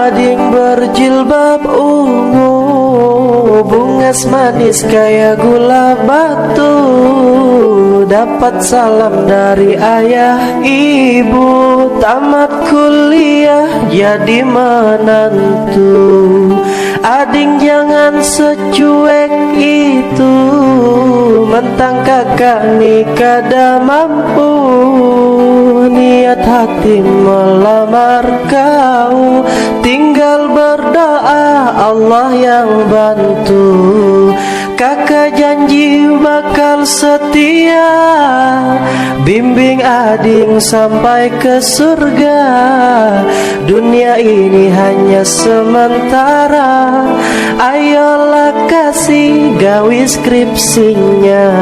ading berjilbab ungu, bungas manis kayak gula batu, dapat salam dari ayah ibu, tamat kuliah jadi menantu. Ading jangan secuek itu, mentang kakak nikah dah mampu, niat hati melamar kau, tinggal berdoa Allah yang bantu. Kakak janji bakal setia, bimbing ading sampai ke surga. Dunia ini hanya sementara, ayolah kasih gawi skripsinya.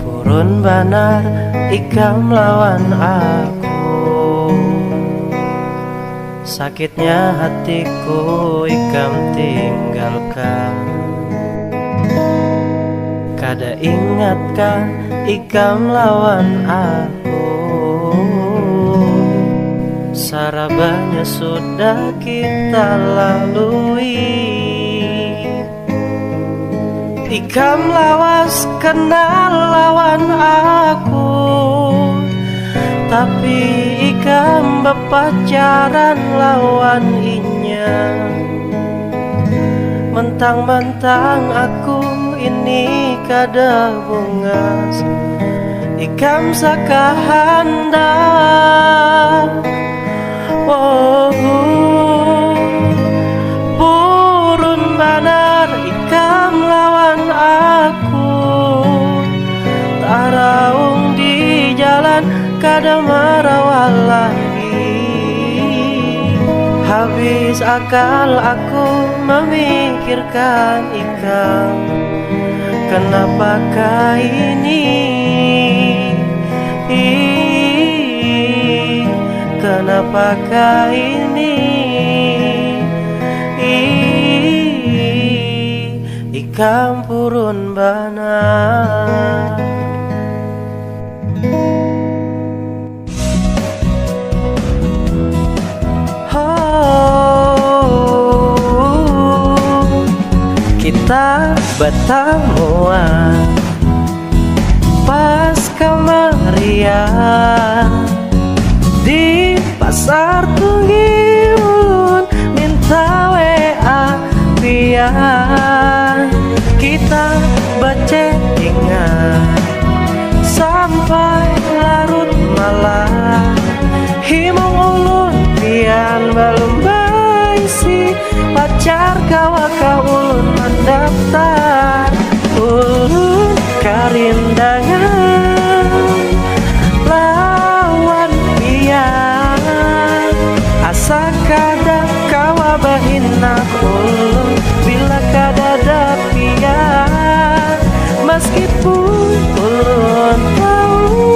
Purun banar ikam lawan aku, sakitnya hatiku ikam tinggalkan. Kada ingatkan ikam lawan aku, sarabanya sudah kita lalui. Ikam lawas kenal lawan aku, tapi ikam berpacaran lawan inya. Mentang-mentang aku ini kada bungas, ikam sakahanda. Oh, purun banar ikam lawan aku, taraung di jalan kada merawat lagi. Habis akal aku memikirkan ikam, kenapakah ini? Kenapakah ini? Ikam purun banar. Kita bertemuan pas kemarian di pasar Tunggi Ulun, minta WA pian. Kita berchattingan sampai larut malam, himung ulun pian belum baisi, pacar kawa ulun mendaftar. Ulun karindangan lawan pian, asa kada kawa bahina ulun bila kada ada pian. Meskipun ulun tahu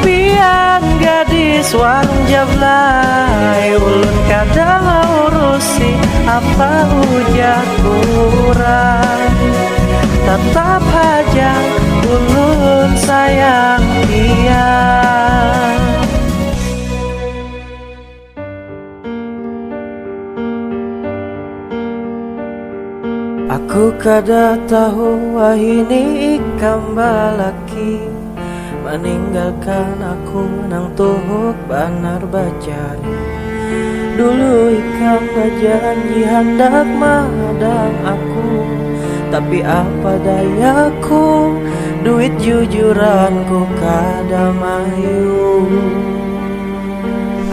pian gadis warung jablay, ulun kada mau urusi apa ujar kurang. Tetap aja ulun sayang dia. Aku kada tahu wahini ikam balaki, meninggalkan aku nang tuhuk banar bacari. Dulu ikam janji hendak madang aku, tapi apa dayaku, duit jujuranku kada mayu.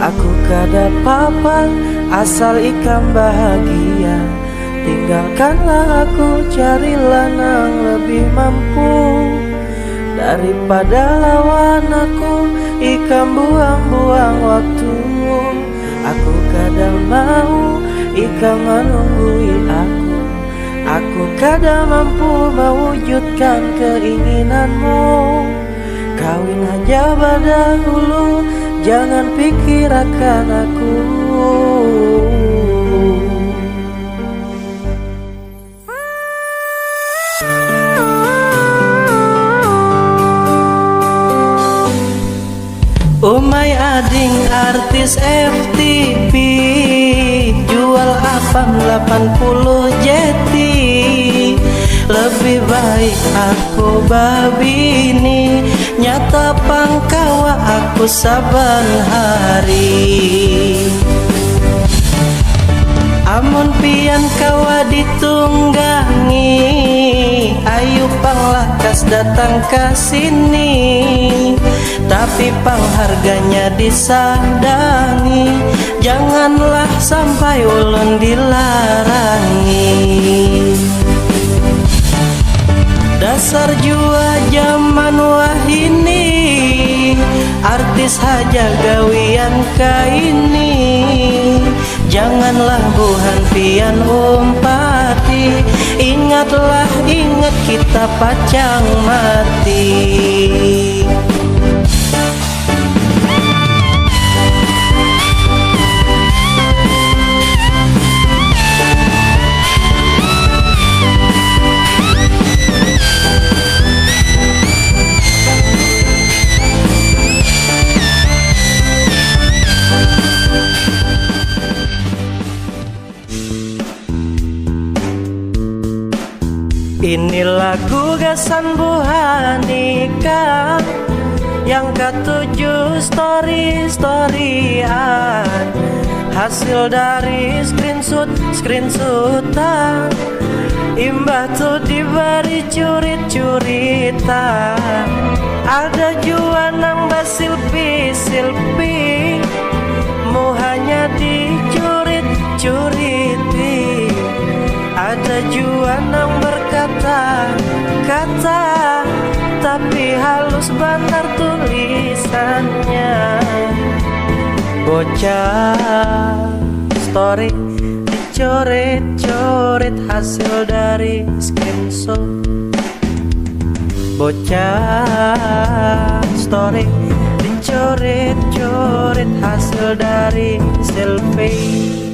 Aku kada apa-apa asal ikam bahagia, tinggalkanlah aku, carilah nang lebih mampu. Daripada lawan aku, ikam buang-buang waktu. Aku kada mau ikam menunggui aku, aku kada mampu mewujudkan keinginanmu. Kawin aja pada dulu, jangan pikir akan aku. artis FTV, jual abang 80 jeti. Lebih baik aku babini, nyata pangkawa aku saban hari. Amun pian kawa ditunggangi, ayo panglakas datang ke sini. Tapi pangharganya disadangi, janganlah sampai ulun dilarangi. Dasar jua zaman wahini, artis haja gawian kaini. Janganlah buhan pian umpati, ingatlah ingat kita pacang mati. Ini lagu gasan Buhanika yang ketujuh story-storyan, hasil dari screenshotan. Imbah tuh diberi curit-curita, ada jua nang basilpi-silpi, mu hanya dicurit-curiti. Ada jua nang berkata-kata, tapi halus benar tulisannya. Bocah story dicoret-coret hasil dari screenshot. Bocah story dicoret-coret hasil dari selfie.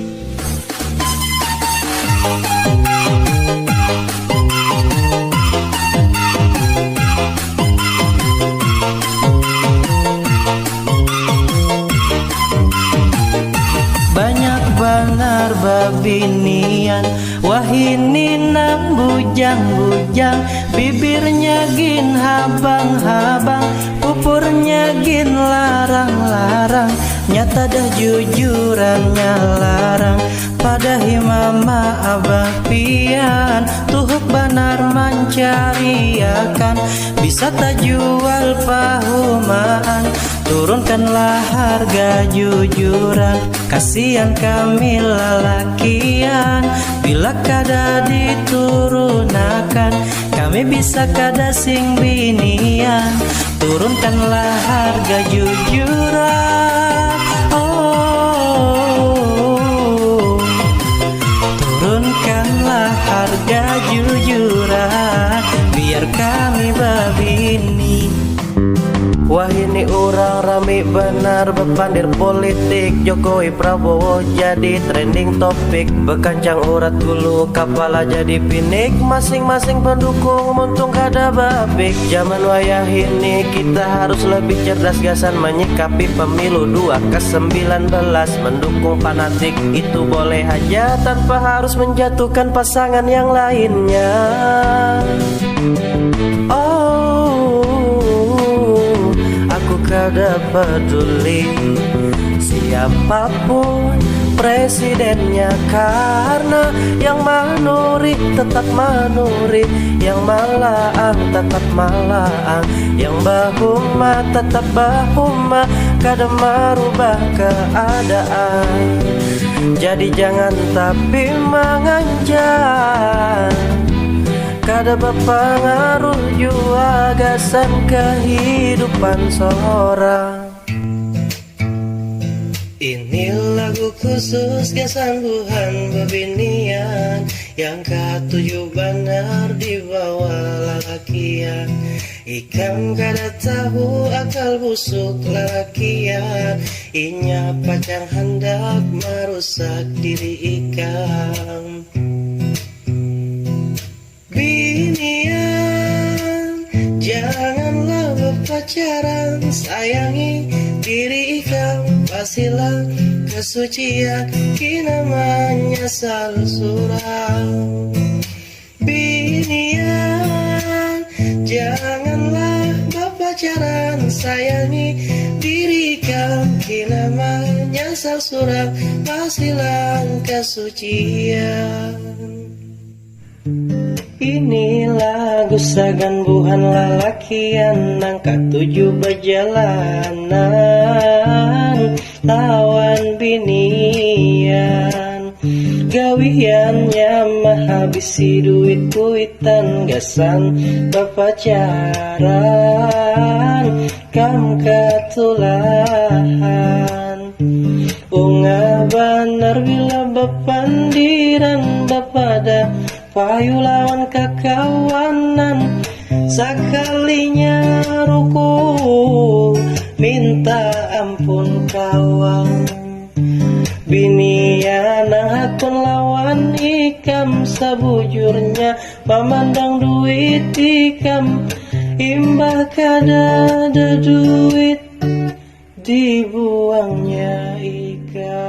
Banyak benar babinian, wahini nang bujang-bujang, bibirnya gin habang-habang, pupurnya gin larang-larang. Nyata dah jujurannya larang, pada mama abah pian, tuhuk benar mencariakan, bisa tak jual pahumaan. Turunkanlah harga jujuran, kasihan kami lalakian. Bila kada diturunakan, kami bisa kada sing binian. Turunkanlah harga jujuran, oh, turunkanlah harga jujuran, biar kami babini. Wah ini orang rame benar bepandir politik, Jokowi Prabowo jadi trending topik. Bekancang urat dulu kepala jadi pinik, masing-masing pendukung muntung kada babik. Zaman wayah ini kita harus lebih cerdas gasan menyikapi pemilu 2 ke 19. Mendukung fanatik itu boleh aja tanpa harus menjatuhkan pasangan yang lainnya. Kada peduli siapapun presidennya, karena yang manuri tetap manuri, yang malaang tetap malaang, yang bahuma tetap bahuma, kada merubah keadaan. Jadi jangan tapi menganjak, kada berpengaruh jua gasan kehidupan seorang. Ini lagu khusus gasan buhan babinian, yang ketujuh benar dibawa lalakian. Ikam kada tahu akal busuk lalakian, inya pacang hendak merusak diri ikam. Binian, janganlah berpacaran, sayangi diri ikam. Pas Masihlah kesucian kina menyesal surang. Binian, janganlah berpacaran, sayangi diri kamu kina menyesal surang. Masihlah kesucian. Ini lagu sagan buhan lalakian nang katuju berjalanan lawan binian. Gawiannya mah habisi duit kuitan gasan berpacaran kam ketulahan. Unga bener bila bepandiran bapada payu lawan kekawanan. Sekalinya ruku minta ampun kawan. Binian akun lawan ikam sabujurnya pamandang duit ikam. Imbah kada ada duit dibuangnya ikam.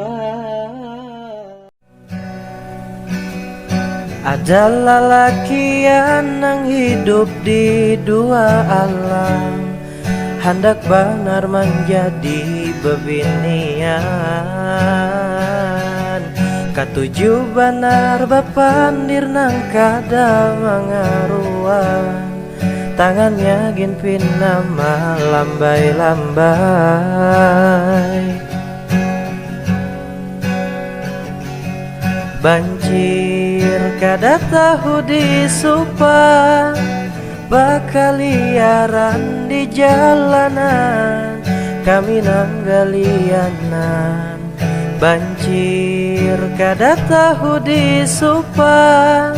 Ada lelaki yang hidup di dua alam, hendak benar menjadi bebinian. Katuju benar bapandir nang kada mangaruan. Tangannya gin pinama lambai-lambai. Banjir kada tahu disupa, bakal liaran di jalanan, kami nanggalianan. Banjir kada tahu disupa,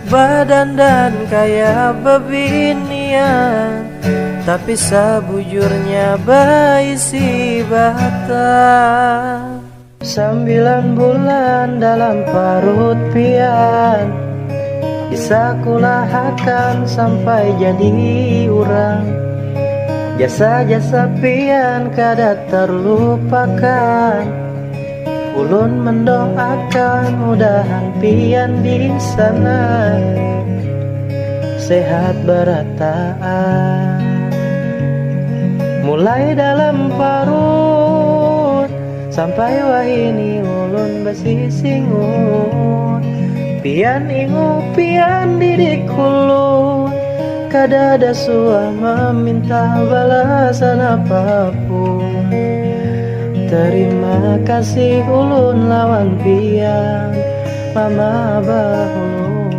badan dan kayak bebinian, tapi sabujurnya baisi bata. 9 bulan dalam parut pian, bisa kulahakan sampai jadi orang. Jasa-jasa pian kada terlupakan. Ulun mendoakan mudahan pian di sana sehat berataan. Mulai dalam parut sampai wahini ulun basisingun. Pian ingu pian didik ulun, kada ada sua meminta balasan apapun. Terima kasih ulun lawan pian mama bahulun.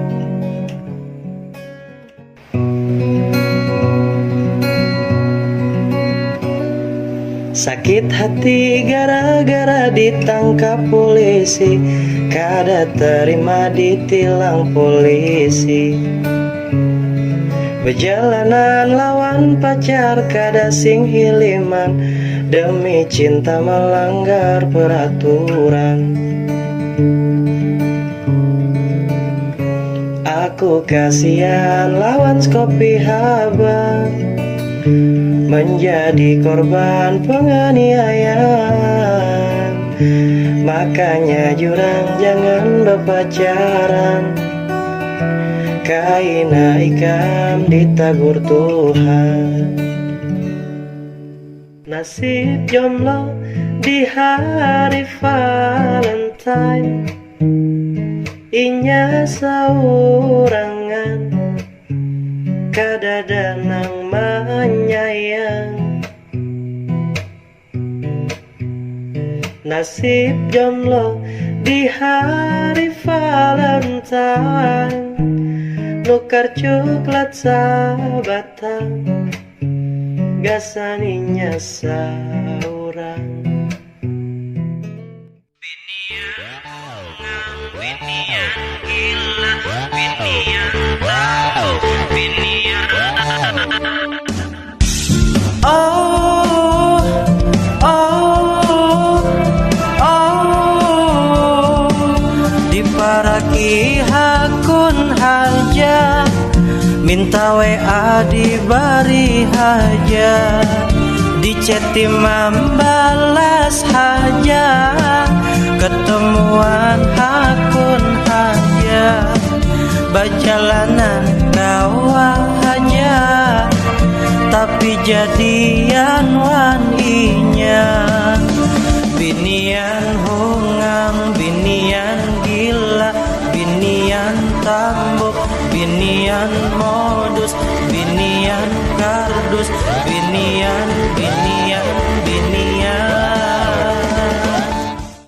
Sakit hati gara-gara ditangkap polisi, kada terima ditilang polisi. Perjalanan lawan pacar kada sing hiliman, demi cinta melanggar peraturan. Aku kasihan lawan skopi haba, menjadi korban penganiayaan. Makanya jurang jangan berpacaran, kaina ikam ditagur Tuhan. Nasib jomblo di hari Valentine, inya saurangan, kada danang menyayang. Nasib jomblo di hari Valentine, nukar coklat sabatang, gasaninya saurang. Binian gila, binian tahu, binian. Oh, oh, oh, diparaki hakun haja, minta WA dibari haja, di chat membalas haja. kejadian wan inya. Binian hungang, binian gila, binian tambuk, binian modus, binian kardus, binian